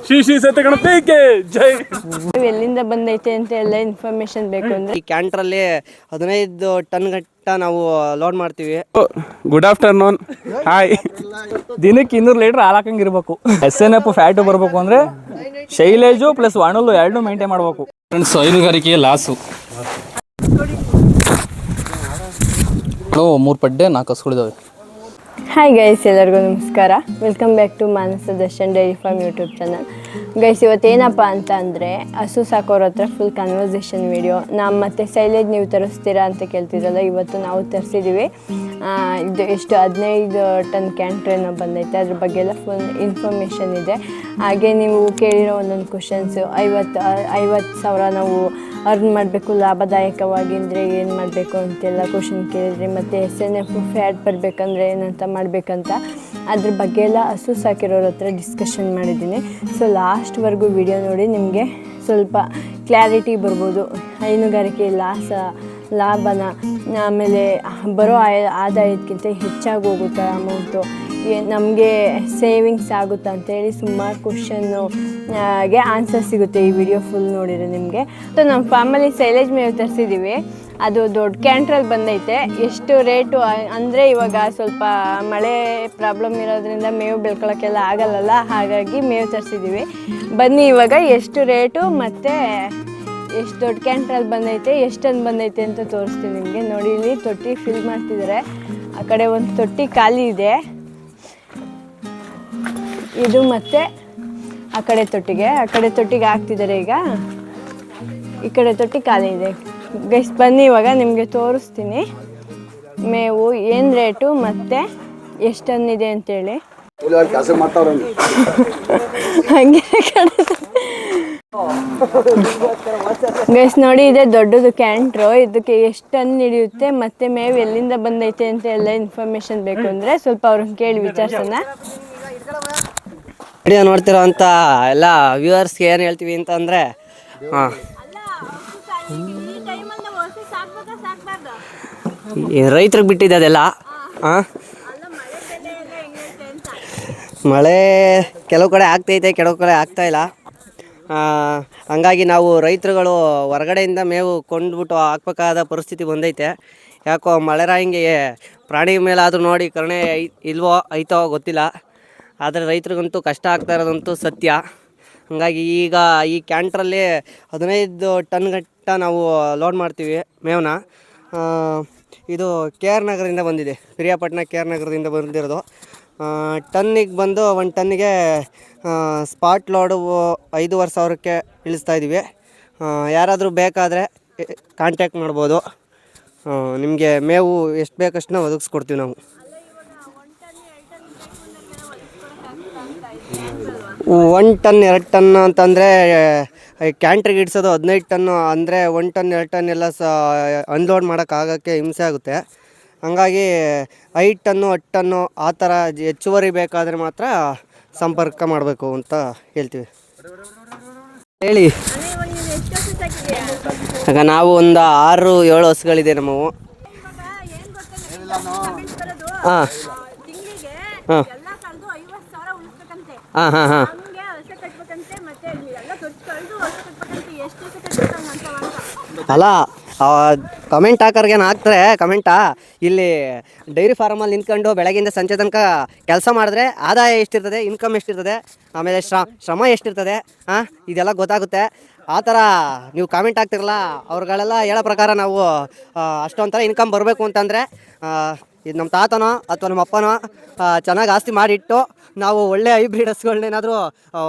ಶ್ರೀ ಶ್ರೀ ಸತ್ಯಗಣಪತಿಗೆ ಜೈ. ಎಲ್ಲಿಂದ ಬಂದೈತೆ ಅಂತ ಎಲ್ಲ ಇನ್ಫಾರ್ಮೇಶನ್ ಬೇಕು ಅಂದ್ರೆ ಈ ಕ್ಯಾಂಟ್ರಲ್ಲಿ 15 ಟನ್ ಗಟ್ಟ ನಾವು ಲೋಡ್ ಮಾಡ್ತೀವಿ. Good afternoon. ಹಾಯ್. ದಿನಕ್ಕೆ 200 ಲೀಟರ್ ಹಾಲು ಹಾಕಂಗಿರ್ಬೇಕು. SNF ಫ್ಯಾಟು ಬರಬೇಕು ಅಂದರೆ ಶೈಲೇಜು ಪ್ಲಸ್ ವಾಣಲು ಎರಡೂ ಮೇಂಟೈನ್ ಮಾಡಬೇಕು. ಫ್ರೆಂಡ್ಸ್, ಹೈನುಗಾರಿಕೆ ಲಾಸು. 3 ಪಡ್ಡೆ 4 ಹಸುಗಳಿದ್ದಾವೆ. ಹಾಯ್ ಗೈಸ್, ಎಲ್ಲರಿಗೂ ನಮಸ್ಕಾರ. Welcome back to Manasa Darshan dairy farm YouTube channel. Guys, ಇವತ್ತೇನಪ್ಪ ಅಂತ ಅಂದರೆ ಹಸು ಸಾಕೋರ ಹತ್ರ ಫುಲ್ ಕನ್ವರ್ಸೇಷನ್ ವೀಡಿಯೋ. ನಮ್ಮ ಮತ್ತು ಸೈಲೇಜ್ ನೀವು ತರಿಸ್ತೀರಾ ಅಂತ ಕೇಳ್ತಿದ್ರಲ್ಲ, ಇವತ್ತು ನಾವು ತರಿಸಿದ್ದೀವಿ. ಇದು ಎಷ್ಟು 15 ಟನ್ ಕ್ಯಾಂಟ್ರೇನ ಬಂದೈತೆ, ಅದ್ರ ಬಗ್ಗೆ ಎಲ್ಲ ಫುಲ್ ಇನ್ಫಾರ್ಮೇಷನ್ ಇದೆ. ಹಾಗೆ ನೀವು ಕೇಳಿರೋ ಒಂದೊಂದು ಕ್ವಶನ್ಸು, 50,000 ನಾವು ಅರ್ನ್ ಮಾಡಬೇಕು ಲಾಭದಾಯಕವಾಗಿ ಅಂದರೆ ಏನು ಮಾಡಬೇಕು ಅಂತೆಲ್ಲ ಕ್ವಶನ್ ಕೇಳಿದ್ರಿ. ಮತ್ತು SNF ಫ್ಯಾಟ್ ಬರಬೇಕಂದ್ರೆ ಏನಂತ ಮಾಡಬೇಕಂತ ಅದ್ರ ಬಗ್ಗೆ ಎಲ್ಲ ಹಸು ಸಾಕಿರೋರ ಹತ್ರ ಡಿಸ್ಕಷನ್ ಮಾಡಿದ್ದೀನಿ. ಸೊ ಲಾಸ್ಟ್ವರೆಗೂ ವಿಡಿಯೋ ನೋಡಿ, ನಿಮಗೆ ಸ್ವಲ್ಪ ಕ್ಲಾರಿಟಿ ಬರ್ಬೋದು. ಹೈನುಗಾರಿಕೆ ಲಾಭನ ಆಮೇಲೆ ಬರೋ ಆದಾಯಕ್ಕಿಂತ ಹೆಚ್ಚಾಗಿ ಹೋಗುತ್ತಾ ಅಮೌಂಟು, ನಮಗೆ ಸೇವಿಂಗ್ಸ್ ಆಗುತ್ತಾ ಅಂತೇಳಿ ಸುಮಾರು ಕ್ವಶನ್ಗೆ ಆನ್ಸರ್ ಸಿಗುತ್ತೆ ಈ ವಿಡಿಯೋ ಫುಲ್ ನೋಡಿದರೆ ನಿಮಗೆ. ಸೊ ನಮ್ಮ ಫಾರ್ಮಲ್ಲಿ ಸೈಲೇಜ್ ಮೇವು ತರಿಸಿದ್ದೀವಿ. ಅದು ದೊಡ್ಡ ಕ್ಯಾಂಟ್ರಲ್ಲಿ ಬಂದೈತೆ. ಎಷ್ಟು ರೇಟು ಅಂದರೆ ಇವಾಗ ಸ್ವಲ್ಪ ಮಳೆ ಪ್ರಾಬ್ಲಮ್ ಇರೋದ್ರಿಂದ ಮೇವು ಬೆಳ್ಕೊಳ್ಳೋಕ್ಕೆಲ್ಲ ಆಗಲ್ಲಲ್ಲ, ಹಾಗಾಗಿ ಮೇವು ತರಿಸಿದ್ದೀವಿ. ಬನ್ನಿ ಇವಾಗ ಎಷ್ಟು ರೇಟು ಮತ್ತು ಎಷ್ಟು ದೊಡ್ಡ ಕ್ಯಾಂಟ್ರಲ್ಲಿ ಬಂದೈತೆ, ಎಷ್ಟೊಂದು ಬಂದೈತೆ ಅಂತ ತೋರಿಸ್ತೀನಿ ನಿಮಗೆ. ನೋಡಿ, ಇಲ್ಲಿ ತೊಟ್ಟಿ ಫಿಲ್ ಮಾಡ್ತಿದ್ದಾರೆ. ಆ ಕಡೆ ಒಂದು ತೊಟ್ಟಿ ಖಾಲಿ ಇದೆ, ಇದು ಮತ್ತು ಆ ಕಡೆ ತೊಟ್ಟಿಗೆ ಹಾಕ್ತಿದ್ದಾರೆ. ಈಗ ಈ ಕಡೆ ತೊಟ್ಟಿ ಖಾಲಿ ಇದೆ. ಗೈಸ್, ಬನ್ನಿ ಇವಾಗ ನಿಮಗೆ ತೋರಿಸ್ತೀನಿ ಮೇವು ಏನು ರೇಟು ಮತ್ತು ಎಷ್ಟೊಂದಿದೆ ಅಂತೇಳಿ. ಹಂಗೆ ಗೈಸ್ ನೋಡಿ, ಇದೆ ದೊಡ್ಡದು ಕ್ಯಾಂಟ್ರು. ಇದಕ್ಕೆ ಎಷ್ಟು ಟನ್ ಹಿಡಿಯುತ್ತೆ ಮತ್ತು ಮೇವು ಎಲ್ಲಿಂದ ಬಂದೈತೆ ಅಂತ ಎಲ್ಲ ಇನ್ಫಾರ್ಮೇಷನ್ ಬೇಕು ಅಂದರೆ ಸ್ವಲ್ಪ ಅವ್ರನ್ನ ಕೇಳಿ ವಿಚಾರಿಸೋಣ. ವಿಡಿಯೋ ನೋಡ್ತಿರೋ ಅಂತ ಎಲ್ಲ ವ್ಯೂವರ್ಸ್ಗೆ ಏನು ಹೇಳ್ತೀವಿ ಅಂತಂದರೆ, ರೈತರಿಗೆ ಬಿಟ್ಟಿದೆ ಅದೆಲ್ಲ. ಮಳೆ ಕೆಲವು ಕಡೆ ಆಗ್ತೈತೆ, ಕೆಲವು ಕಡೆ ಆಗ್ತಾಯಿಲ್ಲ. ಹಂಗಾಗಿ ನಾವು ರೈತರುಗಳು ಹೊರಗಡೆಯಿಂದ ಮೇವು ಕೊಂಡ್ಬಿಟ್ಟು ಹಾಕ್ಬೇಕಾದ ಪರಿಸ್ಥಿತಿ ಬಂದೈತೆ. ಯಾಕೋ ಮಳೆರಾಯಂಗೆ ಪ್ರಾಣಿ ಮೇಲಾದರೂ ನೋಡಿ ಕರುಣೆ ಇಲ್ವೋ ಐತೋ ಗೊತ್ತಿಲ್ಲ, ಆದರೆ ರೈತರಿಗಂತೂ ಕಷ್ಟ ಆಗ್ತಾ ಇರೋದಂತೂ ಸತ್ಯ. ಹಾಗಾಗಿ ಈಗ ಈ ಕ್ಯಾಂಟ್ರಲ್ಲಿ 15 ಟನ್ ಗಟ್ಟ ನಾವು ಲೋಡ್ ಮಾಡ್ತೀವಿ ಮೇವನ್ನ. ಇದು KR ನಗರದಿಂದ ಬಂದಿದೆ, ಪಿರಿಯಾಪಟ್ಟಣ KR ನಗರದಿಂದ ಬಂದಿರೋದು. ಟನ್ನಿಗೆ ಬಂದು 1 ಟನ್ನಿಗೆ ಸ್ಪಾಟ್ ಲೋಡು 5,500ಕ್ಕೆ ಇಳಿಸ್ತಾಯಿದ್ದೀವಿ. ಯಾರಾದರೂ ಬೇಕಾದರೆ ಕಾಂಟ್ಯಾಕ್ಟ್ ಮಾಡ್ಬೋದು. ನಿಮಗೆ ಮೇವು ಎಷ್ಟು ಬೇಕಷ್ಟನ್ನ ಒದಗಿಸ್ಕೊಡ್ತೀವಿ ನಾವು. 1 ಟನ್ 2 ಟನ್ ಅಂತಂದರೆ ಕ್ಯಾಂಟ್ರಿಗೆ ಇಡ್ಸೋದು 15 ಟನ್ನು ಅಂದರೆ 1 ಟನ್ 2 ಟನ್ ಎಲ್ಲ ಅನ್ಲೋಡ್ ಮಾಡೋಕ್ಕಾಗೋಕ್ಕೆ ಹಿಂಸೆ ಆಗುತ್ತೆ. ಹಾಗಾಗಿ 5 ಟನ್ನು 10 ಟನ್ನು ಆ ಥರ ಹೆಚ್ಚುವರಿ ಬೇಕಾದರೆ ಮಾತ್ರ ಸಂಪರ್ಕ ಮಾಡಬೇಕು ಅಂತ ಹೇಳ್ತೀವಿ. ಹೇಳಿ. ಆಗ ನಾವು ಒಂದು 6-7 ಹಸುಗಳಿದೆ ನಮ್ಮವು. ಹಾಂ ಹಾಂ ಹಾಂ ಹಾಂ ಹಾಂ ಅಲ್ಲ, ಕಮೆಂಟ್ ಹಾಕೋರ್ಗೇನು ಹಾಕ್ತಾರೆ ಕಮೆಂಟಾ. ಇಲ್ಲಿ ಡೈರಿ ಫಾರ್ಮಲ್ಲಿ ನಿಂತ್ಕೊಂಡು ಬೆಳಗ್ಗೆಯಿಂದ ಸಂಜೆ ತನಕ ಕೆಲಸ ಮಾಡಿದ್ರೆ ಆದಾಯ ಎಷ್ಟಿರ್ತದೆ, ಇನ್ಕಮ್ ಎಷ್ಟಿರ್ತದೆ, ಆಮೇಲೆ ಶ್ರಮ ಎಷ್ಟಿರ್ತದೆ, ಇದೆಲ್ಲ ಗೊತ್ತಾಗುತ್ತೆ. ಆ ಥರ ನೀವು ಕಾಮೆಂಟ್ ಹಾಕ್ತಿರಲ್ಲ, ಅವ್ರುಗಳೆಲ್ಲ ಹೇಳೋ ಪ್ರಕಾರ ನಾವು ಅಷ್ಟೊಂಥರ ಇನ್ಕಮ್ ಬರಬೇಕು ಅಂತಂದರೆ ಇದು ನಮ್ಮ ತಾತನೋ ಅಥವಾ ನಮ್ಮ ಅಪ್ಪನೋ ಚೆನ್ನಾಗಿ ಆಸ್ತಿ ಮಾಡಿಟ್ಟು ನಾವು ಒಳ್ಳೆ ಹೈಬ್ರಿಡ್ ಹಸುಗಳನ್ನೇನಾದರೂ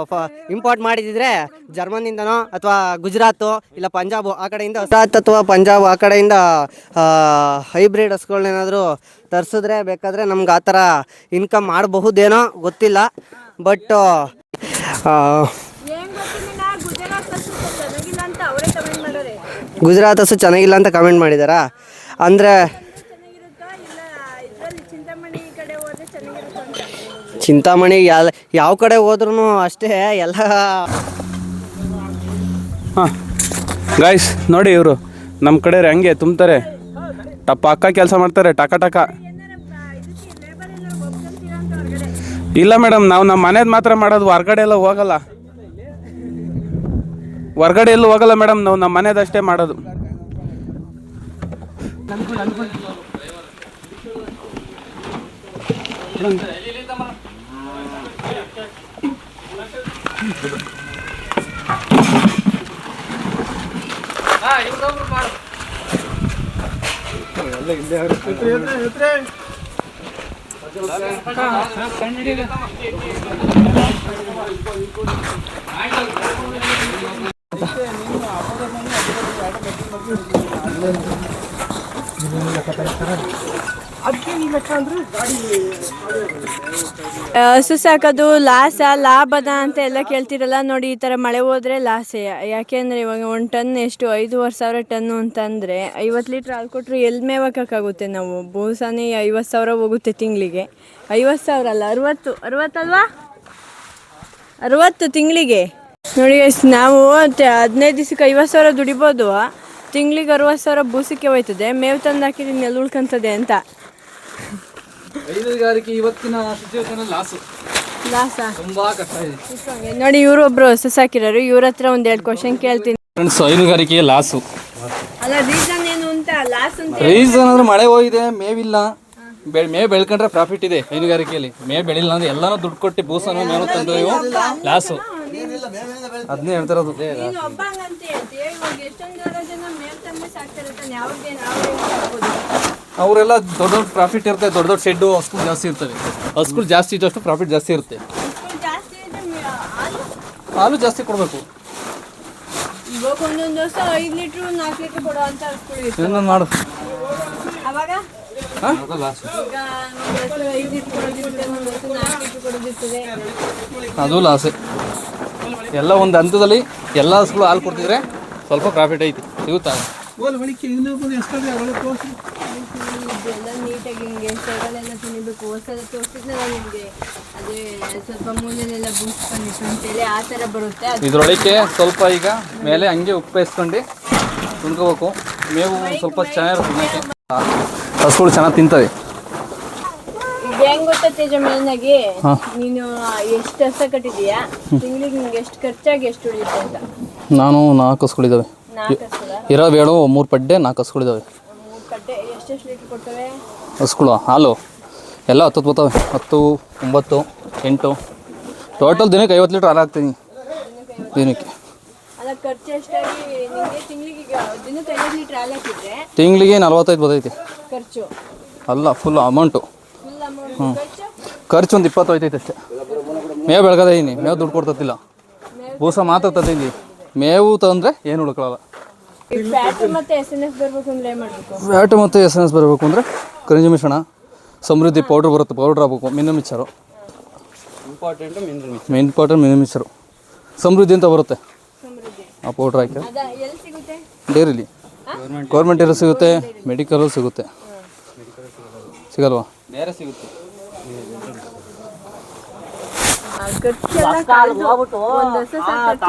ಇಂಪೋರ್ಟ್ ಮಾಡಿದಿದ್ರೆ ಜರ್ಮನಿಂದನೋ ಅಥವಾ ಗುಜರಾತು ಇಲ್ಲ ಪಂಜಾಬು ಆ ಕಡೆಯಿಂದ, ಗುಜರಾತ್ ಅಥವಾ ಪಂಜಾಬ್ ಆ ಕಡೆಯಿಂದ ಹೈಬ್ರಿಡ್ ಹಸುಗಳನ್ನೇನಾದರೂ ತರಿಸಿದ್ರೆ ಬೇಕಾದರೆ ನಮ್ಗೆ ಆ ಥರ ಇನ್ಕಮ್ ಮಾಡಬಹುದೇನೋ ಗೊತ್ತಿಲ್ಲ. ಬಟ್ ಗುಜರಾತ್ ಹಸು ಚೆನ್ನಾಗಿಲ್ಲ ಅಂತ ಕಮೆಂಟ್ ಮಾಡಿದಾರಾ? ಅಂದರೆ ಚಿಂತಾಮಣಿ ಯಾವ ಕಡೆ ಹೋದ್ರೂ ಅಷ್ಟೇ ಎಲ್ಲ. ಹಾಂ ಗಾಯ್ಸ್ ನೋಡಿ, ಇವರು ನಮ್ಮ ಕಡೆ ಹಂಗೆ ತುಂಬ್ತಾರೆ, ಪಕ್ಕ ಕೆಲಸ ಮಾಡ್ತಾರೆ, ಟಕ. ಇಲ್ಲ ಮೇಡಮ್, ನಾವು ನಮ್ಮ ಮನೇದು ಮಾತ್ರ ಮಾಡೋದು, ಹೊರಗಡೆ ಎಲ್ಲ ಹೋಗಲ್ಲ. ಹೊರ್ಗಡೆ ಎಲ್ಲೂ ಹೋಗಲ್ಲ ಮೇಡಮ್, ನಾವು ನಮ್ಮ ಮನೆದಷ್ಟೇ ಮಾಡೋದು. ಹಸು ಸಾಕೋದು ಲಾಸ ಲಾಭದ ಅಂತ ಎಲ್ಲ ಕೇಳ್ತಿರಲ್ಲ. ನೋಡಿ, ಈ ಥರ ಮಳೆ ಹೋದ್ರೆ ಲಾಸೇ. ಯಾಕೆಂದರೆ ಇವಾಗ 1 ಟನ್ ಎಷ್ಟು 5,000 ಟನ್ನು ಅಂತಂದರೆ 50 ಲೀಟ್ರ್ ಹಾಲು ಕೊಟ್ಟರು ಎಲ್ಲಿ ಮೇವಕ್ಕಾಗುತ್ತೆ ನಾವು? ಬೂಸಾನೇ 50,000 ಹೋಗುತ್ತೆ ತಿಂಗಳಿಗೆ. 50,000 ಅಲ್ಲ, 60 ಅಲ್ವಾ? 60 ತಿಂಗಳಿಗೆ. ನೋಡಿ ನಾವು 15 ದಿವಸಕ್ಕೆ 50,000 ದುಡಿಬೋದು, ತಿಂಗಳಿಗೆ 60,000 ಬೂಸಕ್ಕೆ ಹೋಯ್ತದೆ. ಮೇವು ತಂದು ಹಾಕಿದ್ರೆ ಇನ್ನೆಲ್ಲ ಉಳ್ಕೊಂತದೆ ಅಂತ. ಹೈನುಗಾರಿಕೆ ಇವತ್ತಿನ ಸಿಚುವೇಶನ್ ಲಾಸ ತುಂಬಾ ಕಷ್ಟ ಇದೆ. ನೋಡಿ, ಇವರು ಒಬ್ರು ಹಸು ಸಾಕಿರೋರು. ಇವ್ರ ಹತ್ರ 1-2 ಕ್ವಶನ್ ಕೇಳ್ತೀನಿ. ಫ್ರೆಂಡ್ಸ್, ಹೈನುಗಾರಿಕೆ ಲಾಸು. ಅಲ್ಲ, ರೀಸನ್ ಏನು ಅಂತ? ಲಾಸ್ ಅಂತ ರೀಸನ್ ಅಂದ್ರೆ ಮಳೆ ಹೋಗಿದೆ, ಮೇವಿಲ್ಲ. ಮೇವು ಬೆಳ್ಕೊಂಡ್ರೆ ಪ್ರಾಫಿಟ್ ಇದೆ ಹೈನುಗಾರಿಕೆಯಲ್ಲಿ. ಮೇವು ಬೆಳಿಲ್ಲ ಅಂದ್ರೆ ಎಲ್ಲಾನು ದುಡ್ಡು ಕೊಟ್ಟು ಬೂಸನು ಮೇವು ತಂದು ಲಾಸು. ಅದನ್ನೇ ಹೇಳ್ತಿರೋದು. ನೀನು ಒಬ್ಬ ಹಂಗಂತ ಹೇಳ್ತೀಯ. ಇವಾಗ ಎಷ್ಟೊಂದು ಜನ ಮೇವು ತಂದು ಸಾಕ್ತಾರೆ ತಾನೆ, ಯಾವ್ದು ಅವರೆಲ್ಲ ದೊಡ್ಡ ದೊಡ್ಡ ಪ್ರಾಫಿಟ್ ಇರುತ್ತೆ. ದೊಡ್ಡ ದೊಡ್ಡ ಶೆಡ್ಡು ಹಸ್ಗಳು ಜಾಸ್ತಿ ಇರ್ತವೆ. ಹಸ್ಗಳು ಜಾಸ್ತಿ ಇದ್ದಷ್ಟು ಪ್ರಾಫಿಟ್ ಜಾಸ್ತಿ ಇರುತ್ತೆ. ಜಾಸ್ತಿ ಇದೆ. ಹಾಲು ಜಾಸ್ತಿ ಕೊಡಬೇಕು. ಇವಾಗ ಒಂದೊಂದು ವರ್ಷ 5 ಲೀಟ್ರ್ 4 ಲೀಟ್ರ್ ಕೊಡೋ ಅಂತ ಹಸ್ಗಳು ಇನ್ನೊಂದು ಮಾಡು. ಅವಾಗ ಈಗ ಒಂದು ವರ್ಷ 5 ಲೀಟ್ರ್ ಕೊಡೋದಿರ್ತದೆ, ಒಂದು ವರ್ಷ 4 ಲೀಟ್ರ್ ಕೊಡೋದಿರ್ತದೆ. ಅದು ಲಾಸೆ. ಎಲ್ಲ ಒಂದು ಹಂತದಲ್ಲಿ ಎಲ್ಲ ಹಸುಗಳು ಹಾಲು ಕೊಡ್ತಿದ್ರೆ ಸ್ವಲ್ಪ ಪ್ರಾಫಿಟ್ ಐತಿ, ಸಿಗುತ್ತಾ? ಇದೆಲ್ಲ ನೀಟಾಗಿ ಹಿಂಗೆ ಸೈಡಲ್ಲೆಲ್ಲ ತಿನ್ನಬೇಕು. ಹೊಸದ ತೋರಿಸಿದ್ನಲ್ಲ ನಿಮಗೆ, ಅದೇ ಸ್ವಲ್ಪ ಮೂಲೆಲ್ಲ ಬೂಸ್ಕೊಂಡಿತ್ತು ಅಂತೇಳಿ ಆ ಥರ ಬರುತ್ತೆ. ಇದ್ರೊಳಗೆ ಸ್ವಲ್ಪ ಈಗ ಮೇಲೆ ಹಂಗೆ ಉಪ್ಪು ಬೇಯಿಸ್ಕೊಂಡು ತುಂಬ್ಕೋಬೇಕು. ಮೇವು ಸ್ವಲ್ಪ ಚೆನ್ನಾಗಿರುತ್ತೆ. ಹಸುಗಳು ಚೆನ್ನಾಗಿ ತಿಂತವೆ. ಈಗ ಹೆಂಗ್ ಗೊತ್ತಾ ತೇಜ, ಮೇನಾಗಿ ನೀನು ಎಷ್ಟು ಹಸ ಕಟ್ಟಿದೀಯಾ, ತಿಂಗಳಿಗೆ ನಿಮ್ಗೆ ಎಷ್ಟು ಖರ್ಚಾಗಿ ಎಷ್ಟು ಉಳಿಯುತ್ತೆ ಅಂತ? ನಾನು 4 ಹಸುಗಳಿದ್ದಾವೆ. 4 ಹಸುಗಳ ಇರೋವೇಳು 3 ಪಡ್ಡೆ 4 ಹಸುಗಳಿದ್ದಾವೆ. 3 ಕಡ್ಡೆ ಎಷ್ಟೆಷ್ಟು ಲೀಟ್ರ್ ಕೊಡ್ತವೆ ಹಸುಗಳು? ಹಾಲು ಎಲ್ಲ 10 ಬರ್ತವೆ. 10, 9, 8 ಟೋಟಲ್ ದಿನಕ್ಕೆ 50 ಲೀಟ್ರ್ ಹಾಲು ಹಾಕ್ತೀನಿ ದಿನಕ್ಕೆ. ಅಲ್ಲ, ಖರ್ಚು ಎಷ್ಟಾಗಿ ನಿಮಗೆ ತಿಂಗಳಿಗೆ? ಈಗ ದಿನಕ್ಕೆ 50 ಲೀಟ್ರ್ ಹಾಲು ಹಾಕಿದ್ರೆ ತಿಂಗಳಿಗೆ 45 ಬರ್ತೈತಿ. ಖರ್ಚು ಅಲ್ಲ, ಫುಲ್ ಅಮೌಂಟು. ಫುಲ್ ಅಮೌಂಟ್ ಖರ್ಚು ಒಂದು 20 ಹೋಯ್ತೈತೆ ಅಷ್ಟೇ. ಮೇವು ಬೆಳ್ಕದೀನಿ, ಮೇವು ದುಡ್ಡು ಕೊಡ್ತತಿಲ್ಲ. ಬೂಸ ಮಾತ್ರ ತಂದಿದ್ದೀನಿ. ಮೇವು ತಂದರೆ ಏನು ಉಳ್ಕೊಳ್ಳಲ್ಲ. ಫ್ಯಾಟ್ ಮತ್ತು SNS ಬರಬೇಕು ಅಂದರೆ ಏನು ಮಾಡಬೇಕು? ಫ್ಯಾಟ್ ಮತ್ತು SNS ಬರಬೇಕು ಅಂದರೆ ಕರಿಂಜಿ ಮಿಶ್ರಣ, ಸಮೃದ್ಧಿ ಪೌಡ್ರ್ ಬರುತ್ತೆ. ಪೌಡ್ರ್ ಹಾಕಬೇಕು. ಮಿನ್ನು ಮಿಕ್ಸರು ಇಂಪಾರ್ಟೆಂಟ್. ಮಿನ್ನು ಮಿಕ್ಸರು ಸಮೃದ್ಧಿ ಅಂತ ಬರುತ್ತೆ. ಆ ಪೌಡ್ರ್ ಹಾಕಿ ಎಲ್ಲಿ ಸಿಗುತ್ತೆ? ಡೈರಿಲಿ ಗೌರ್ಮೆಂಟ್ ಡೈರಿ ಸಿಗುತ್ತೆ, ಮೆಡಿಕಲಲ್ಲಿ ಸಿಗುತ್ತೆ. ಸಿಗಲ್ವಾ? ಬೇರೆ ಸಿಗುತ್ತೆ. ಖರ್ಚೆಲ್ಲ ಕಳೆದು ಒಂದು ಹಸು ಸಾಕಕ್ಕೆ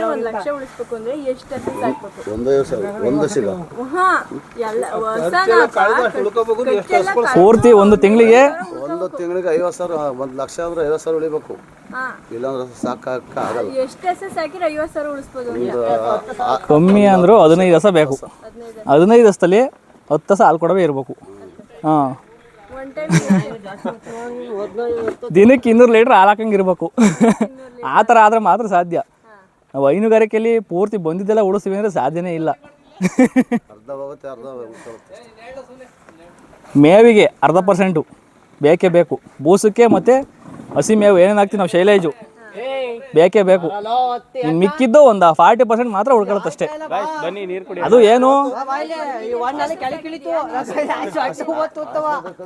1 ಲಕ್ಷ ಉಳಿಸ್ಬೇಕು ಅಂದರೆ ಎಷ್ಟು ಹಸು ಸಾಕ್ಬೇಕು? ಪೂರ್ತಿ ಒಂದು ತಿಂಗಳಿಗೆ 50,000, 1 ಲಕ್ಷ ಅಂದ್ರೆ 50,000 ಉಳಿಬೇಕು. ಇಲ್ಲಾಂದ್ರೆ ಸಾಕಾಗಲ್ಲ. ಎಷ್ಟು ಹಸು ಸಾಕಿದ್ರೆ 50,000 ಉಳಿಸ್ಬೋದು? ಕಮ್ಮಿ ಅಂದರೂ 15 ಹಸ ಬೇಕು. 15 ಹಸದಲ್ಲಿ 10 ಹಸ ಹಾಲು ಕೊಡವೇ ಇರಬೇಕು. ಹಾಂ, ದಿನಕ್ಕೆ 200 ಲೀಟ್ರ್ ಹಾಲು ಹಾಕಂಗಿರ್ಬೇಕು. ಆ ಥರ ಆದರೆ ಮಾತ್ರ ಸಾಧ್ಯ. ನಾವು ಹೈನುಗಾರಿಕೆಯಲ್ಲಿ ಪೂರ್ತಿ ಬಂದಿದ್ದೆಲ್ಲ ಉಳಿಸ್ತೀವಿ ಅಂದರೆ ಸಾಧ್ಯನೇ ಇಲ್ಲ. ಮೇವಿಗೆ 0.5% ಬೇಕೇ ಬೇಕು. ಬೂಸಕ್ಕೆ ಮತ್ತು ಹಸಿ ಮೇವು ಏನೇನು ಹಾಕ್ತೀವಿ ನಾವು, ಶೈಲೇಜು ಬೇಕೇ ಬೇಕು. ಇನ್ನು ಮಿಕ್ಕಿದ್ದು ಒಂದು 40% ಮಾತ್ರ ಉಳ್ಕೊಳ್ಳುತ್ತೆ ಅಷ್ಟೇ. ಬನ್ನಿ, ನೀರು ಕುಡಿ. ಅದು ಏನು,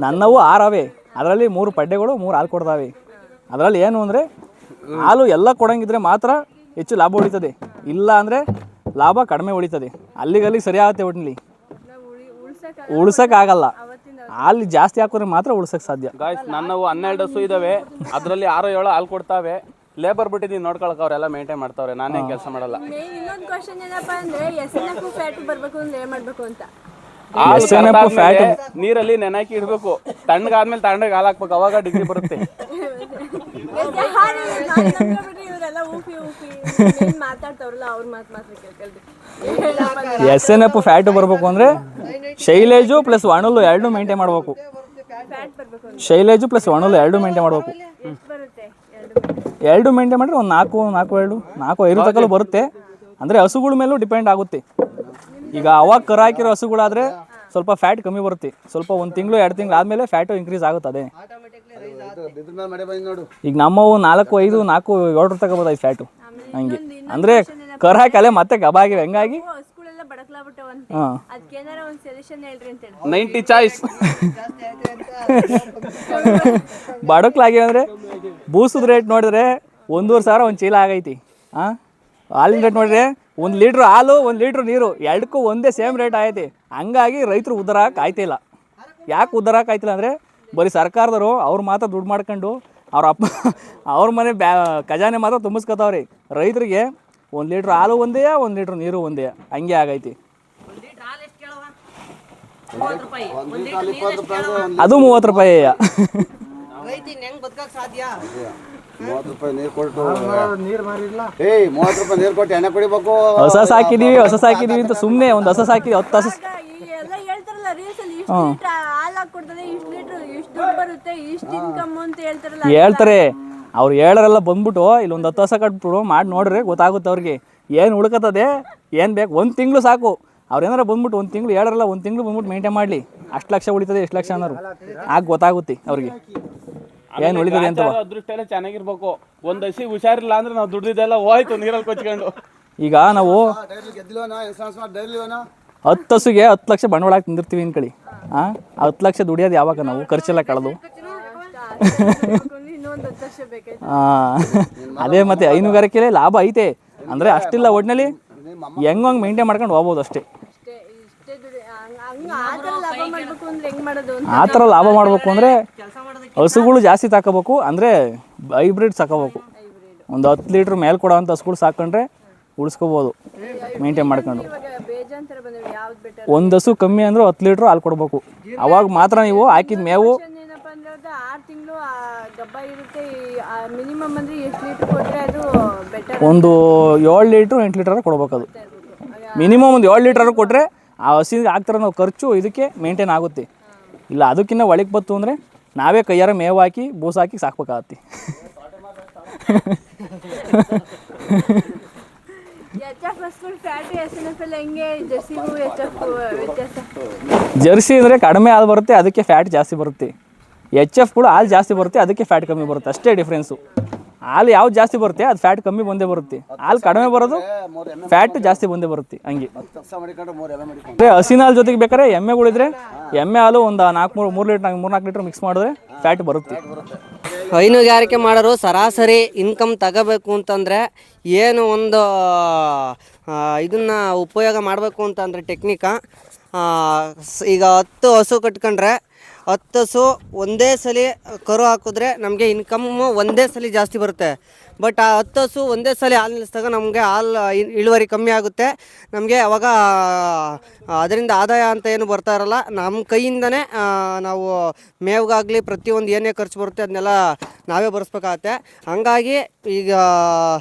ನನ್ನವು 6 ಅವೆ. ಅದರಲ್ಲಿ 3 ಪಡ್ಡೆಗಳು 3 ಹಾಲು ಕೊಡ್ತಾವೆ. ಅದರಲ್ಲಿ ಏನು ಅಂದರೆ ಹಾಲು ಎಲ್ಲ ಕೊಡಂಗಿದ್ರೆ ಮಾತ್ರ ಹೆಚ್ಚು ಲಾಭ ಉಳಿತದೆ. ಇಲ್ಲ ಅಂದರೆ ಲಾಭ ಕಡಿಮೆ ಉಳಿತದೆ. ಅಲ್ಲಿಗಲ್ಲಿಗೆ ಸರಿ ಆಗುತ್ತೆ. ಒಟ್ಟಿನಲ್ಲಿ ಉಳ್ಸೋಕ್ಕಾಗಲ್ಲ. ಹಾಲು ಜಾಸ್ತಿ ಹಾಕಿದ್ರೆ ಮಾತ್ರ ಉಳ್ಸೋಕ್ಕೆ ಸಾಧ್ಯ. ಗಾಯ್ಸ್, ನನ್ನವು 12 ಹಸು ಇದ್ದಾವೆ. ಅದರಲ್ಲಿ 6-7 ಹಾಲು ಕೊಡ್ತಾವೆ. ಲೇಬರ್ ಬಿಟ್ಟಿದ್ದೀನಿ ನೋಡ್ಕೊಳಕ್ಕೆ, ಅವರೆಲ್ಲ ಮೇಂಟೈನ್ ಮಾಡ್ತಾವ್ರೆ. ನಾನೇ ಕೆಲಸ ಮಾಡಲ್ಲ. ಇನ್ನೊಂದು ಕ್ವಶನ್ ಏನಪ್ಪ ಅಂದರೆ SNF ಫ್ಯಾಟ್ ಬರಬೇಕು ಅಂದರೆ ಏನು ಮಾಡಬೇಕು ಅಂತ? ನೀರಲ್ಲಿ ನೆನಾಕಿ ಇಡಬೇಕು. ತಣ್ಣಗಾದ್ಮೇಲೆ ತಣ್ಣಗೆ ಹಾಲು ಹಾಕ್ಬೇಕು. ಅವಾಗ ಡಿಗ್ರಿ ಬರುತ್ತೆ. ಇವರೆಲ್ಲ ಊಪಿ ಮಾತಾಡ್ತಾವ್ರಲ್ಲ ಅವ್ರ ಮಾತ್ರ ಕೇಳ್ಕೊಳ್ರಿ. ಎಸ್ ಎನ್ ಎಫ್ ಫ್ಯಾಟು ಬರಬೇಕು ಅಂದರೆ ಶೈಲೇಜು ಪ್ಲಸ್ ಒಣಲು ಎರಡು ಮೇಂಟೈನ್ ಮಾಡಬೇಕು. ಶೈಲೇಜು ಪ್ಲಸ್ ಒಣಲು ಎರಡು ಮೇಂಟೈನ್ ಮಾಡಬೇಕು. ಎರಡು ಮೇಂಟೈನ್ ಮಾಡಿದ್ರೆ ಒಂದು ನಾಲ್ಕು 5 ತನಕ ಬರುತ್ತೆ. ಅಂದರೆ ಹಸುಗಳ ಮೇಲೂ ಡಿಪೆಂಡ್ ಆಗುತ್ತೆ. ಈಗ ಅವಾಗ ಕರು ಹಾಕಿರೋ ಹಸುಗಳಾದರೆ ಸ್ವಲ್ಪ ಫ್ಯಾಟ್ ಕಮ್ಮಿ ಬರುತ್ತೆ. ಸ್ವಲ್ಪ 1 ತಿಂಗಳು 2 ತಿಂಗಳು ಆದಮೇಲೆ ಫ್ಯಾಟು ಇನ್ಕ್ರೀಸ್ ಆಗುತ್ತದೆ. ಈಗ ನಮ್ಮವು 4, 5, 4, 7 ತನಕ ಬರ್ತೈತೆ ಫ್ಯಾಟು. ಹಂಗೆ ಅಂದರೆ ಕರು ಹಾಕಿ ಅಲ್ಲೇ ಮತ್ತೆ ಗಬಾಗಿವೆ. ಹೆಂಗಾಗಿ ಹಾಂ 90 ಚಾಯ್ಸ್ ಬಡಕ್ಲಾಗಿವೆ ಅಂದರೆ ಬೂಸದ ರೇಟ್ ನೋಡಿದ್ರೆ 1,500 ಒಂದು ಚೀಲ ಆಗೈತಿ. ಹಾಂ ಹಾಲಿನ ರೇಟ್ ನೋಡಿದ್ರೆ 1 ಲೀಟ್ರ್ ಹಾಲು 1 ಲೀಟ್ರ್ ನೀರು ಎರಡಕ್ಕೂ ಒಂದೇ ಸೇಮ್ ರೇಟ್ ಆಗೈತಿ. ಹಂಗಾಗಿ ರೈತರು ಉದ್ಧಾರಕ್ಕೆ ಆಯ್ತಿಲ್ಲ. ಯಾಕೆ ಉದ್ಧಾರಕ್ಕೆ ಆಯ್ತಿಲ್ಲ ಅಂದರೆ ಬರೀ ಸರ್ಕಾರದವರು ಅವ್ರು ಮಾತ್ರ ದುಡ್ಡು ಮಾಡ್ಕೊಂಡು ಅವ್ರ ಮನೆ ಖಜಾನೆ ಮಾತ್ರ ತುಂಬಿಸ್ಕೊತಾವ್ರಿ. ರೈತರಿಗೆ 1 ಲೀಟ್ರ್ ಹಾಲು ಒಂದೇ 1 ಲೀಟ್ರ್ ನೀರು ಒಂದೇ ಹಂಗೆ ಆಗೈತಿ. ಅದು 30 ರೂಪಾಯಿ. 30 ರೂಪಾಯಿ ನೀರು ಕೊಟ್ಟು 30 ರೂಪಾಯಿ ನೀರು ಕೊಟ್ಟು ಎಣ್ಣೆ ಕುಡಿಬೇಕು. ಹೊಸ ಸಾಕಿದೀವಿ ಅಂತ ಸುಮ್ಮನೆ ಒಂದು ಹಸ ಸಾಕಿದ್ವಿ 10 ಹಸ ಹೇಳ್ತಾರೆ. ಅವ್ರು ಹೇಳರೆಲ್ಲ ಬಂದ್ಬಿಟ್ಟು ಇಲ್ಲಿ ಒಂದು 10 ಹಸ ಕಟ್ಬಿಟ್ಟು ಮಾಡಿ ನೋಡ್ರಿ ಗೊತ್ತಾಗುತ್ತೆ ಅವ್ರಿಗೆ ಏನು ಉಳ್ಕತ್ತದೆ ಏನು ಬೇಕು. 1 ತಿಂಗಳು ಸಾಕು. ಅವ್ರು ಏನಾರ ಬಂದ್ಬಿಟ್ಟು 1 ತಿಂಗಳು ಹೇಳರಲ್ಲ 1 ತಿಂಗಳು ಬಂದ್ಬಿಟ್ಟು ಮೇಂಟೈನ್ ಮಾಡಲಿ. ಅಷ್ಟು ಲಕ್ಷ ಉಳಿತದೆ ಎಷ್ಟು ಲಕ್ಷ ಅನ್ನೋರು ಆಗ ಗೊತ್ತಾಗುತ್ತೆ ಅವ್ರಿಗೆ ಏನು ಉಳಿತದೆ ಅಂತ. ಅದೃಷ್ಟ ಎಲ್ಲ ಚೆನ್ನಾಗಿರ್ಬೇಕು. ಒಂದು ಹಸಿ ಹುಷಾರಿಲ್ಲ ಅಂದ್ರೆ ನಾವು ದುಡ್ದಿದ್ದೆಲ್ಲ ಹೋಯ್ತು ನೀರಲ್ಲಿ ಕೊಚ್ಕೊಂಡು. ಈಗ ನಾವು 10 ಹಸುಗೆ 10 ಲಕ್ಷ ಬಂಡವಾಳ ಹಾಕಿ ತಿಂದಿರ್ತೀವಿ ಅನ್ಕೊಳ್ಳಿ. 10 ಲಕ್ಷ ದುಡಿಯೋದು ಯಾವಾಗ ನಾವು ಖರ್ಚೆಲ್ಲ ಕಳೆದು. ಅದೇ ಮತ್ತೆ ಹೈನುಗಾರಿಕೆಯಲ್ಲಿ ಲಾಭ ಐತೆ ಅಂದರೆ ಅಷ್ಟಿಲ್ಲ. ಒಟ್ಟಿನಲ್ಲಿ ಹೆಂಗೆ ಮೇಂಟೈನ್ ಮಾಡ್ಕೊಂಡು ಹೋಗ್ಬೋದು ಅಷ್ಟೇ. ಆ ಥರ ಲಾಭ ಮಾಡಬೇಕು ಅಂದರೆ ಹಸುಗಳು ಜಾಸ್ತಿ ಸಾಕೋಬೇಕು. ಅಂದರೆ ಹೈಬ್ರಿಡ್ ಸಾಕೋಬೇಕು. ಒಂದು 10 ಲೀಟ್ರ್ ಮೇಲೆ ಕೊಡೋವಂಥ ಹಸುಗಳು ಸಾಕೊಂಡ್ರೆ ಉಳಿಸ್ಕೋಬೋದು ಮೇಂಟೈನ್ ಮಾಡ್ಕೊಂಡು. ಒಂದು ಹಸು ಕಮ್ಮಿ ಅಂದ್ರೆ 10 ಲೀಟ್ರ್ ಹಾಲು ಕೊಡಬೇಕು. ಅವಾಗ ಮಾತ್ರ ನೀವು ಹಾಕಿದ ಮೇವು ಒಂದು 7 ಲೀಟ್ರ್ 8 ಲೀಟರ್ ಕೊಡ್ಬೇಕು. ಅದು ಮಿನಿಮಮ್ ಒಂದು 7 ಲೀಟರ್ ಕೊಟ್ಟರೆ ಆ ಹಸಿಗೆ ಆಗ್ತಾರ ನಾವು ಖರ್ಚು ಇದಕ್ಕೆ ಮೇಂಟೈನ್ ಆಗುತ್ತೆ. ಇಲ್ಲ ಅದಕ್ಕಿಂತ ಒಳಗೆ ಬತ್ತು ಅಂದರೆ ನಾವೇ ಕೈಯಾರ ಮೇವು ಹಾಕಿ ಬೂಸ ಹಾಕಿ ಸಾಕ್ಬೇಕಾಗತ್ತೆ. ಜರ್ಸಿ ಅಂದರೆ ಕಡಿಮೆ ಹಾಲು ಬರುತ್ತೆ ಅದಕ್ಕೆ ಫ್ಯಾಟ್ ಜಾಸ್ತಿ ಬರುತ್ತೆ. HF ಕೂಡ ಹಾಲು ಜಾಸ್ತಿ ಬರುತ್ತೆ ಅದಕ್ಕೆ ಫ್ಯಾಟ್ ಕಮ್ಮಿ ಬರುತ್ತೆ. ಅಷ್ಟೇ ಡಿಫ್ರೆನ್ಸು. ಹಾಲು ಯಾವ್ದು ಜಾಸ್ತಿ ಬರುತ್ತೆ ಅದು ಫ್ಯಾಟ್ ಕಮ್ಮಿ ಬಂದೇ ಬರುತ್ತೆ. ಹಾಲು ಕಡಿಮೆ ಬರೋದು ಫ್ಯಾಟ್ ಜಾಸ್ತಿ ಬಂದೇ ಬರುತ್ತೆ. ಹಂಗೆ ಹಸಿನ ಹಾಲು ಜೊತೆಗೆ ಬೇಕಾದ್ರೆ ಎಮ್ಮೆಗಳಿದ್ರೆ ಎಮ್ಮೆ ಹಾಲು ಒಂದು 3 ಲೀಟ್ರ್ ಮಿಕ್ಸ್ ಮಾಡಿದ್ರೆ ಫ್ಯಾಟ್ ಬರುತ್ತೆ. ಹೈನುಗಾರಿಕೆ ಮಾಡೋರು ಸರಾಸರಿ ಇನ್ಕಮ್ ತಗೋಬೇಕು ಅಂತಂದರೆ ಏನು ಒಂದು ಇದನ್ನು ಉಪಯೋಗ ಮಾಡಬೇಕು ಅಂತಂದರೆ ಟೆಕ್ನಿಕ. ಈಗ 10 ಹಸು ಕಟ್ಕೊಂಡ್ರೆ 10 ಹಸು ಒಂದೇ ಸಲ ಕರು ಹಾಕಿದ್ರೆ ನಮಗೆ ಇನ್ಕಮ್ಮು ಒಂದೇ ಸಲ ಜಾಸ್ತಿ ಬರುತ್ತೆ. ಬಟ್ ಆ 10 ಹಸು ಒಂದೇ ಸಲ ಹಾಲು ನಿಲ್ಲಿಸಿದಾಗ ನಮಗೆ ಹಾಲು ಇಳುವರಿ ಕಮ್ಮಿ ಆಗುತ್ತೆ. ನಮಗೆ ಅವಾಗ ಅದರಿಂದ ಆದಾಯ ಅಂತ ಏನು ಬರ್ತಾ ಇರಲ್ಲ. ನಮ್ಮ ಕೈಯಿಂದನೇ ನಾವು ಮೇವಿಗಾಗಲಿ ಪ್ರತಿಯೊಂದು ಏನೇ ಖರ್ಚು ಬರುತ್ತೆ ಅದನ್ನೆಲ್ಲ ನಾವೇ ಭರಿಸ್ಬೇಕಾಗತ್ತೆ. ಹಂಗಾಗಿ ಈಗ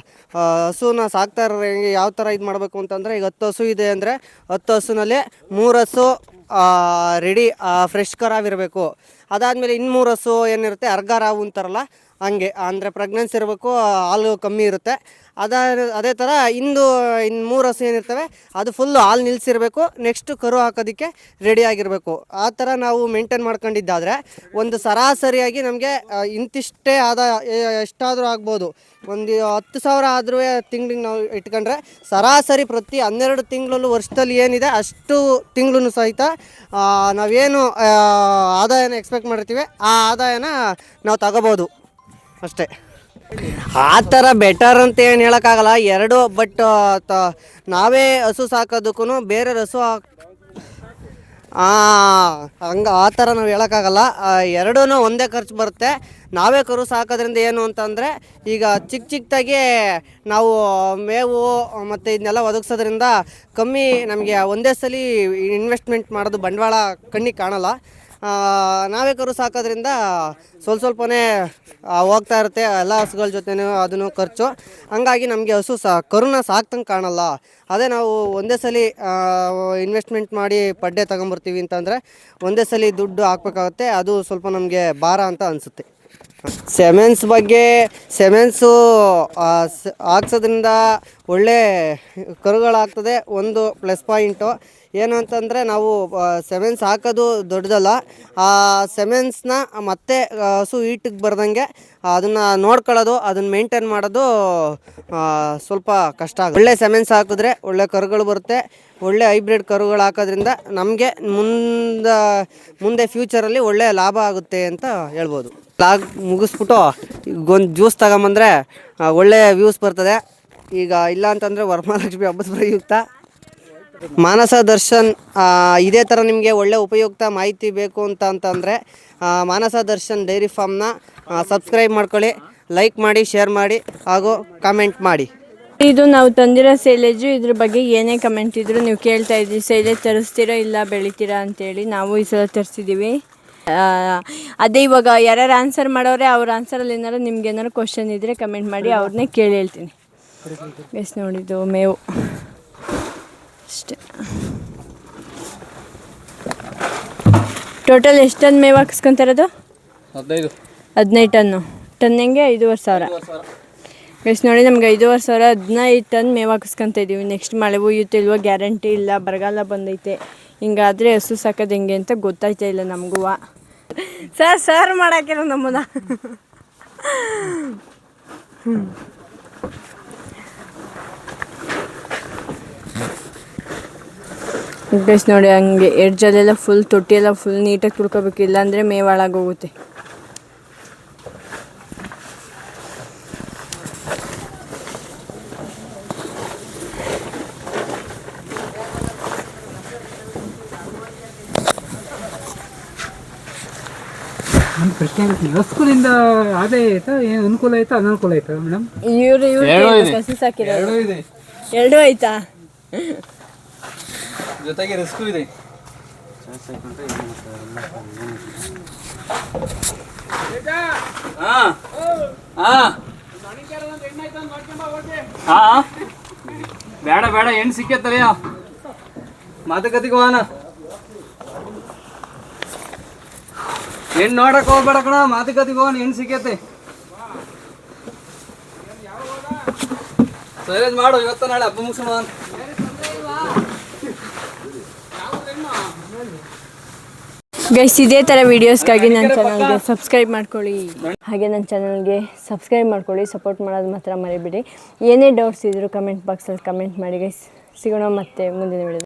ಹಸುನ ಸಾಕ್ತಾ ಇರೋ ಯಾವ ಥರ ಇದು ಮಾಡಬೇಕು ಅಂತಂದರೆ ಈಗ 10 ಹಸು ಇದೆ ಅಂದರೆ 10 ಹಸುನಲ್ಲಿ 3 ಹಸು ರೆಡಿ ಫ್ರೆಶ್ ಕರಾವಿರಬೇಕು. ಅದಾದಮೇಲೆ ಇನ್ನು 3 ಹಸು ಏನಿರುತ್ತೆ ಅರ್ಗಾರಾವು ಅಂತಾರಲ್ಲ ಹಂಗೆ ಅಂದರೆ ಪ್ರೆಗ್ನೆನ್ಸಿ ಇರಬೇಕು, ಹಾಲು ಕಮ್ಮಿ ಇರುತ್ತೆ. ಅದೇ ಥರ ಇನ್ನು 3 ಹಸು ಏನಿರ್ತವೆ ಅದು ಫುಲ್ಲು ಹಾಲು ನಿಲ್ಲಿಸಿರಬೇಕು. ನೆಕ್ಸ್ಟ್ ಕರು ಹಾಕೋದಕ್ಕೆ ರೆಡಿಯಾಗಿರಬೇಕು. ಆ ಥರ ನಾವು ಮೇಂಟೈನ್ ಮಾಡ್ಕೊಂಡಿದ್ದಾದರೆ ಒಂದು ಸರಾಸರಿಯಾಗಿ ನಮಗೆ ಇಂತಿಷ್ಟೇ ಆದಾಯ ಎಷ್ಟಾದರೂ ಆಗ್ಬೋದು. ಒಂದು 10,000 ಆದರೂ ತಿಂಗಳಿಗೆ ನಾವು ಇಟ್ಕೊಂಡ್ರೆ ಸರಾಸರಿ ಪ್ರತಿ 12 ತಿಂಗಳಲ್ಲೂ ವರ್ಷದಲ್ಲಿ ಏನಿದೆ ಅಷ್ಟು ತಿಂಗಳು ಸಹಿತ ನಾವೇನು ಆದಾಯನ ಎಕ್ಸ್ಪೆಕ್ಟ್ ಮಾಡಿರ್ತೀವಿ ಆ ಆದಾಯನ ನಾವು ತಗೋಬೋದು ಅಷ್ಟೇ. ಆ ಥರ ಬೆಟರ್ ಅಂತ ಏನು ಹೇಳೋಕ್ಕಾಗಲ್ಲ ಎರಡು. ಬಟ್ ನಾವೇ ಹಸು ಸಾಕೋದಕ್ಕೂ ಬೇರೆ ಹಸು ಹಂಗೆ ಆ ಥರ ನಾವು ಹೇಳೋಕ್ಕಾಗಲ್ಲ. ಎರಡೂ ಒಂದೇ ಖರ್ಚು ಬರುತ್ತೆ. ನಾವೇ ಕರು ಸಾಕೋದ್ರಿಂದ ಏನು ಅಂತಂದರೆ ಈಗ ಚಿಕ್ಕದಾಗಿ ನಾವು ಮೇವು ಮತ್ತು ಇದನ್ನೆಲ್ಲ ಒದಗಿಸೋದ್ರಿಂದ ಕಮ್ಮಿ ನಮಗೆ ಒಂದೇ ಸಲ ಇನ್ವೆಸ್ಟ್ಮೆಂಟ್ ಮಾಡೋದು ಬಂಡವಾಳ ಕಣ್ಣಿಗೆ ಕಾಣಲ್ಲ. ನಾವೇ ಕರು ಸಾಕೋದ್ರಿಂದ ಸ್ವಲ್ಪನೇ ಹೋಗ್ತಾ ಇರುತ್ತೆ ಎಲ್ಲ ಹಸುಗಳ ಜೊತೆನೂ ಅದನ್ನು ಖರ್ಚು. ಹಂಗಾಗಿ ನಮಗೆ ಹಸು ಕರುನ ಸಾಕ್ತಂಗೆ ಕಾಣಲ್ಲ. ಅದೇ ನಾವು ಒಂದೇ ಸಲ ಇನ್ವೆಸ್ಟ್ಮೆಂಟ್ ಮಾಡಿ ಪಡ್ಡೆ ತೊಗೊಂಬರ್ತೀವಿ ಅಂತಂದರೆ ಒಂದೇ ಸಲ ದುಡ್ಡು ಹಾಕ್ಬೇಕಾಗುತ್ತೆ, ಅದು ಸ್ವಲ್ಪ ನಮಗೆ ಭಾರ ಅಂತ ಅನಿಸುತ್ತೆ. ಸೆಮೆನ್ಸು ಹಾಕ್ಸೋದ್ರಿಂದ ಒಳ್ಳೆ ಕರುಗಳಾಗ್ತದೆ. ಒಂದು ಪ್ಲಸ್ ಪಾಯಿಂಟು ಏನು ಅಂತಂದರೆ ನಾವು ಸೆಮೆನ್ಸ್ ಹಾಕೋದು ದೊಡ್ಡದಲ್ಲ, ಆ ಸೆಮೆನ್ಸ್ನ ಮತ್ತೆ ಹಸು ಈಟಿಗೆ ಬರ್ದಂಗೆ ಅದನ್ನು ನೋಡ್ಕೊಳ್ಳೋದು, ಅದನ್ನು ಮೇಂಟೈನ್ ಮಾಡೋದು ಸ್ವಲ್ಪ ಕಷ್ಟ ಆಗುತ್ತೆ. ಒಳ್ಳೆ ಸೆಮೆನ್ಸ್ ಹಾಕಿದ್ರೆ ಒಳ್ಳೆ ಕರುಗಳು ಬರುತ್ತೆ. ಒಳ್ಳೆ ಹೈಬ್ರಿಡ್ ಕರುಗಳು ಹಾಕೋದ್ರಿಂದ ನಮಗೆ ಮುಂದೆ ಫ್ಯೂಚರಲ್ಲಿ ಒಳ್ಳೆ ಲಾಭ ಆಗುತ್ತೆ ಅಂತ ಹೇಳ್ಬೋದು. ಮುಗಿಸ್ಬಿಟ್ಟು ಒಂದು ಜ್ಯೂಸ್ ತಗೊಂಬಂದರೆ ಒಳ್ಳೆ ವ್ಯೂಸ್ ಬರ್ತದೆ. ಈಗ ಇಲ್ಲ ಅಂತಂದರೆ ವರಮಹಾಲಕ್ಷ್ಮಿ ಹಬ್ಬದ ಪ್ರಯುಕ್ತ ಮಾನಸ ದರ್ಶನ್ ಇದೇ ಥರ ನಿಮಗೆ ಒಳ್ಳೆ ಉಪಯುಕ್ತ ಮಾಹಿತಿ ಬೇಕು ಅಂತಂದರೆ ಮಾನಸ ದರ್ಶನ್ ಡೈರಿ ಫಾರ್ಮ್ನ ಸಬ್ಸ್ಕ್ರೈಬ್ ಮಾಡ್ಕೊಳ್ಳಿ, ಲೈಕ್ ಮಾಡಿ, ಶೇರ್ ಮಾಡಿ ಹಾಗೂ ಕಾಮೆಂಟ್ ಮಾಡಿ. ಇದು ನಾವು ತಂದಿರೋ ಸೈಲೇಜು. ಇದ್ರ ಬಗ್ಗೆ ಏನೇ ಕಮೆಂಟ್ ಇದ್ದರೂ ನೀವು ಕೇಳ್ತಾ ಇದ್ರಿ, ಸೈಲೇಜ್ ತರಿಸ್ತೀರಾ ಇಲ್ಲ ಬೆಳಿತೀರಾ ಅಂತೇಳಿ. ನಾವು ಈ ಸಲ ತರಿಸಿದ್ದೀವಿ. ಅದೇ ಇವಾಗ ಯಾರ್ಯಾರು ಆನ್ಸರ್ ಮಾಡೋರೆ ಅವ್ರ ಆನ್ಸರಲ್ಲಿ ಏನಾರು ನಿಮ್ಗೆ ಏನಾರು ಕ್ವಶನ್ ಇದ್ದರೆ ಕಮೆಂಟ್ ಮಾಡಿ, ಅವ್ರನ್ನೇ ಕೇಳಿ ಹೇಳ್ತೀನಿ. ಎಷ್ಟು ನೋಡಿದ್ದು ಮೇವು ಅಷ್ಟೇ. ಟೋಟಲ್ ಎಷ್ಟು ಟನ್ ಮೇವು ಹಾಕಿಸ್ಕೊತಾರದು? 15 ಟನ್ನು. ಟನ್ ಹೆಂಗೆ 5,500. ಎಷ್ಟು ನೋಡಿ ನಮ್ಗೆ 5,500 15 ಟನ್ ಮೇವು ಹಾಕಿಸ್ಕೊತ ಇದ್ದೀವಿ. ನೆಕ್ಸ್ಟ್ ಮಳೆ ಹುಯ್ಯುತ್ತಿಲ್ವೋ ಗ್ಯಾರಂಟಿ ಇಲ್ಲ, ಬರಗಾಲ ಬಂದೈತೆ. ಹಿಂಗಾದರೆ ಹಸು ಸಾಕೋದು ಹೆಂಗೆ ಅಂತ ಗೊತ್ತಾಯ್ತಾ ಇಲ್ಲ ನಮಗೂ. ಸರ್ ಮಾಡಾಕಿರೋ ನಮ್ಮದ. ಬೇಸ್ ನೋಡಿ ಹಂಗೆ ಎಡ್ಜಲ್ಲೆಲ್ಲ ಫುಲ್ ತೊಟ್ಟಿಯೆಲ್ಲ ಫುಲ್ ನೀಟಾಗಿ ತುಳ್ಕೊಬೇಕು, ಇಲ್ಲಾಂದರೆ ಮೇವು ಹಾಳಾಗೋಗುತ್ತೆ. ಒಂದು ಪ್ರಶ್ನೆ ಆಗುತ್ತೆ, ಹಸುಗಳಿಂದ ಆದಾಯ ಆಯ್ತಾ, ಏನು ಅನುಕೂಲ ಆಯ್ತಾ ಅನಾನುಕೂಲ ಆಯ್ತಾ ಮೇಡಮ್? ಇವ್ರು ಹಸು ಸಾಕಿರೋದು ಎರಡೂ ಆಯ್ತಾ? ಜೊತೆಗೆ ರಿಸ್ಕು ಇದೆ. ಬೇಡ ಹೆಣ್ಣು ಸಿಕ್ಕತ್ತಲ್ಲ, ಮಾತುಕತೆಗೆ ಹೋಗೋಣ. ಹೆಣ್ಣು ನೋಡಕ್ ಹೋಗ್ಬೇಡ ಕಣ, ಮಾತುಕತೆಗೆ ಹೋಗೋಣ, ಹೆಣ್ಣು ಸಿಕ್ಕತ್ತೆ. ಸೈಲೇಜ್ ಮಾಡು, ಇವತ್ತು ನಾಳೆ ಹಬ್ಬ ಮುಗಿಸೋಣ. ಗೈಸ್ ಇದೇ ಥರ ವೀಡಿಯೋಸ್ಗಾಗಿ ನನ್ನ ಚಾನಲ್ಗೆ ಸಬ್ಸ್ಕ್ರೈಬ್ ಮಾಡ್ಕೊಳ್ಳಿ. ಹಾಗೆ ನನ್ನ ಚಾನಲ್ಗೆ ಸಬ್ಸ್ಕ್ರೈಬ್ ಮಾಡ್ಕೊಳ್ಳಿ, ಸಪೋರ್ಟ್ ಮಾಡೋದು ಮಾತ್ರ ಮರಿಬೇಡಿ. ಏನೇ ಡೌಟ್ಸ್ ಇದ್ದರೂ ಕಮೆಂಟ್ ಬಾಕ್ಸಲ್ಲಿ ಕಮೆಂಟ್ ಮಾಡಿ ಗೈಸ್. ಸಿಗೋಣ ಮತ್ತೆ ಮುಂದಿನ ವಿಡಿಯೋ.